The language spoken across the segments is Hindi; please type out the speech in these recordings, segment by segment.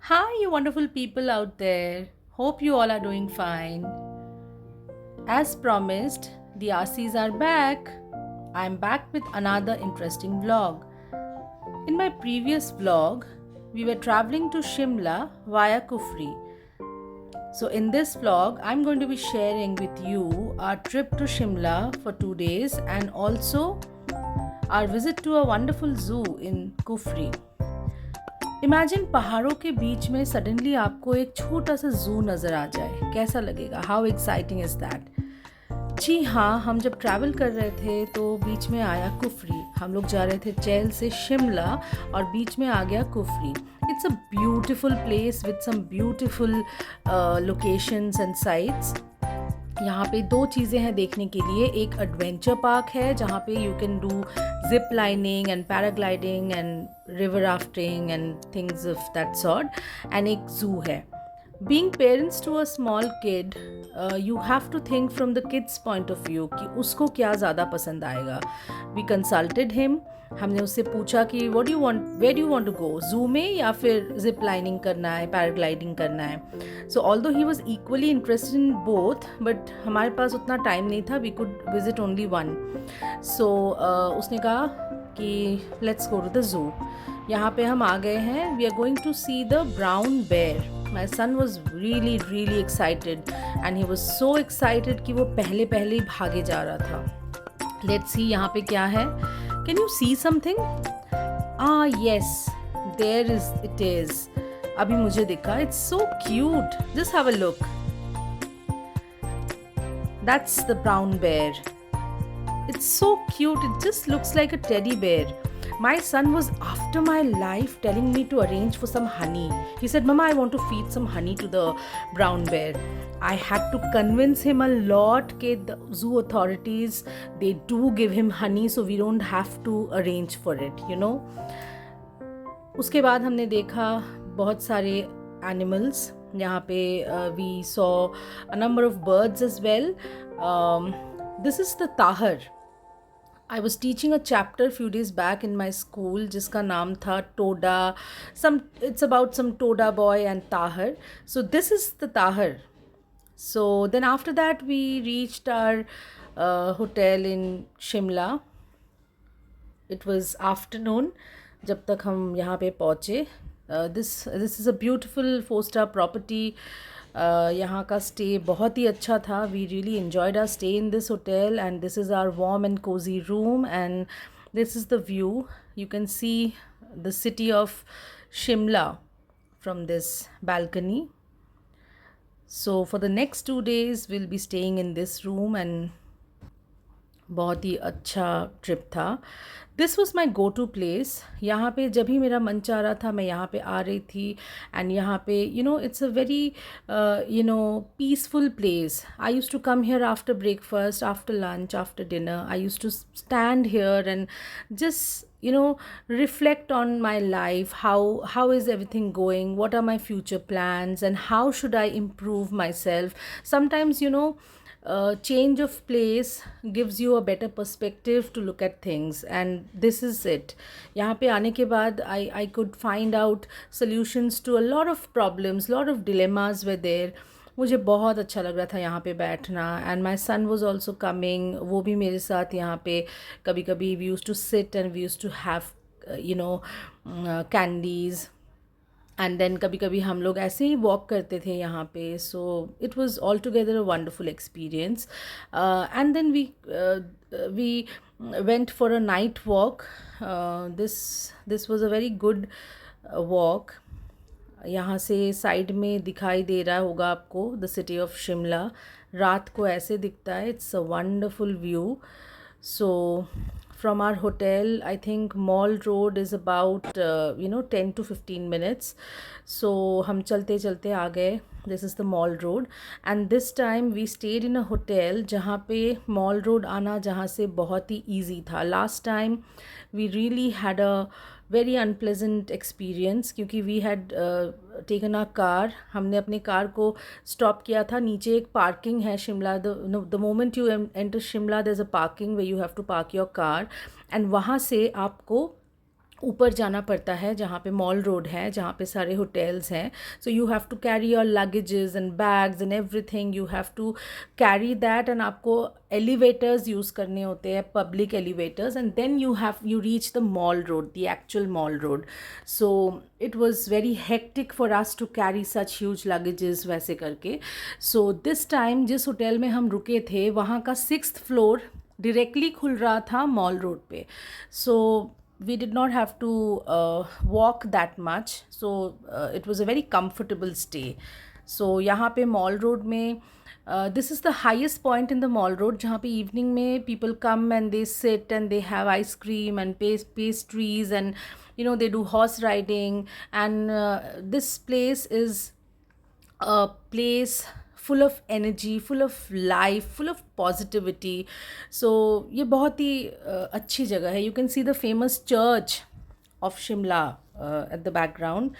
Hi, you wonderful people out there. Hope you all are doing fine. As promised, the RCs are back. I'm back with another interesting vlog. In my previous vlog, we were traveling to Shimla via Kufri. So, in this vlog, I'm going to be sharing with you our trip to Shimla for 2 days and also our visit to a wonderful zoo in Kufri. Imagine पहाड़ों के बीच में सडनली आपको एक छोटा सा जू नज़र आ जाए, कैसा लगेगा? How exciting is that? जी हाँ, हम जब ट्रैवल कर रहे थे तो बीच में आया कुफरी। हम लोग जा रहे थे चैल से शिमला और बीच में आ गया Kufri. It's a beautiful place with some beautiful locations and sites. यहाँ पे दो चीज़ें हैं देखने के लिए। एक एडवेंचर पार्क है जहाँ पे you can do zip lining and paragliding and river rafting and things of that sort, and एक जू है। Being parents to a small kid, you have to think from the kid's point of view कि उसको क्या ज़्यादा पसंद आएगा। We consulted him. हमने उससे पूछा कि what do want, where do want to go, zoo में या फिर जिप लाइनिंग करना है, पैराग्लाइडिंग करना है। So although he was equally interested in both, but हमारे पास उतना टाइम नहीं था, we could visit only one. सो उसने कहा कि let's go to the zoo. यहाँ पे हम आ गए हैं। We are going to see the brown bear. My son was really really excited and he was so excited कि वो पहले पहले ही भागे जा रहा था। लेट्स सी यहाँ पे क्या है। Can you see something? Yes, there is it is. अभी मुझे दिखा। It's so cute, just have a look. That's the brown bear. It's so cute. It just looks like a teddy bear. My son was after my life telling me to arrange for some honey. He said, Mama, I want to feed some honey to the brown bear. I had to convince him a lot that the zoo authorities, they do give him honey, so we don't have to arrange for it. उसके बाद हमने देखा बहुत सारे एनिमल्स यहाँ पे। We saw a number of birds as well. This is the tahr. I was teaching a chapter few days back in my school जिसका नाम था Toda. It's about some Toda boy and Tahar. So this is the Tahar. So then after that we reached our hotel in Shimla. It was afternoon जब तक हम यहाँ पे पहुँचे। This is a beautiful 4-star property. यहाँ का स्टे बहुत ही अच्छा था। We really enjoyed our stay in this hotel and this is our warm and cosy room and this is the view. You can see the city of Shimla from this balcony. So for the next 2 days we'll be staying in this room and बहुत ही अच्छा ट्रिप था। This was my go to place. यहाँ पे जब भी मेरा मन चाह रहा था मैं यहाँ पे आ रही थी। एंड यहाँ पे it's a very peaceful place. I use to come here after breakfast, after lunch, after dinner. I use to stand here and just reflect on my life. How is everything going? What are my future plans and how should I improve myself? Sometimes change of place gives you a better perspective to look at things, and this is it. यहाँ पे आने के बाद I could find out solutions to a lot of problems, lot of dilemmas were there. मुझे बहुत अच्छा लग रहा था यहाँ पे बैठना। And my son was also coming, वो भी मेरे साथ यहाँ पे कभी कभी we use to sit and we use to have candies. And then कभी कभी हम लोग ऐसे ही वॉक करते थे यहाँ पे। So it was all together a wonderful experience. And then we went for a night walk. This was a very good walk. यहाँ से साइड में दिखाई दे रहा होगा आपको द सिटी ऑफ शिमला। रात को ऐसे दिखता है। It's a wonderful view. So from our hotel, I think Mall Road is about 10 to 15 minutes. So हम चलते चलते आ गए। This is the Mall Road and this time we stayed in a hotel जहाँ पे Mall Road आना जहाँ से बहुत ही easy था। Last time we really had a very unpleasant experience क्योंकि we had taken a car. हमने अपने कार को स्टॉप किया था। नीचे एक पार्किंग है Shimla. The moment you enter Shimla there is a parking way you have to park your car and वहाँ से आपको ऊपर जाना पड़ता है जहाँ पे मॉल रोड है, जहाँ पे सारे होटल्स हैं. So you have to carry your luggages and bags and everything, you have to carry that. And आपको एलिवेटर्स यूज़ करने होते हैं, public elevators, and then you reach the mall road, the actual mall road. So it was very hectic for us to carry such huge luggages वैसे करके. सो दिस टाइम जिस होटल में हम रुके थे वहाँ का 6th फ्लोर डायरेक्टली खुल रहा था मॉल रोड पे. सो we did not have to walk that much, so it was a very comfortable stay. So यहाँ पे mall road में this is the highest point in the mall road जहाँ पे evening में people come and they sit and they have ice cream and pastries, and they do horse riding, and this place is a place full of energy, full of life, full of positivity. So ये बहुत ही अच्छी जगह है. You can see the famous church of Shimla at the background.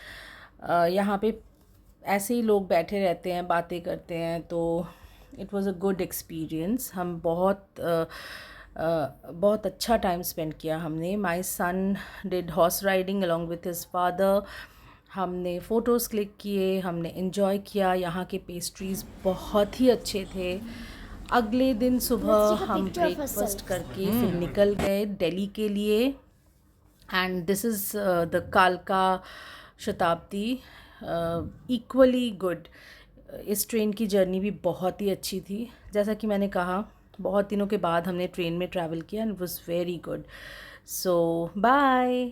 यहाँ पे ऐसे ही लोग बैठे रहते हैं, बातें करते हैं. तो it was a good experience. हम बहुत अच्छा टाइम स्पेंड किया हमने. My son did horse riding along with his father. हमने फ़ोटोज़ क्लिक किए, हमने इन्जॉय किया. यहाँ के पेस्ट्रीज़ बहुत ही अच्छे थे. अगले दिन सुबह हम ब्रेकफास्ट करके फिर निकल गए दिल्ली के लिए. एंड दिस इज़ द कालका शताब्दी, इक्वली गुड. इस ट्रेन की जर्नी भी बहुत ही अच्छी थी. जैसा कि मैंने कहा, बहुत दिनों के बाद हमने ट्रेन में ट्रैवल किया and it was very good. So bye.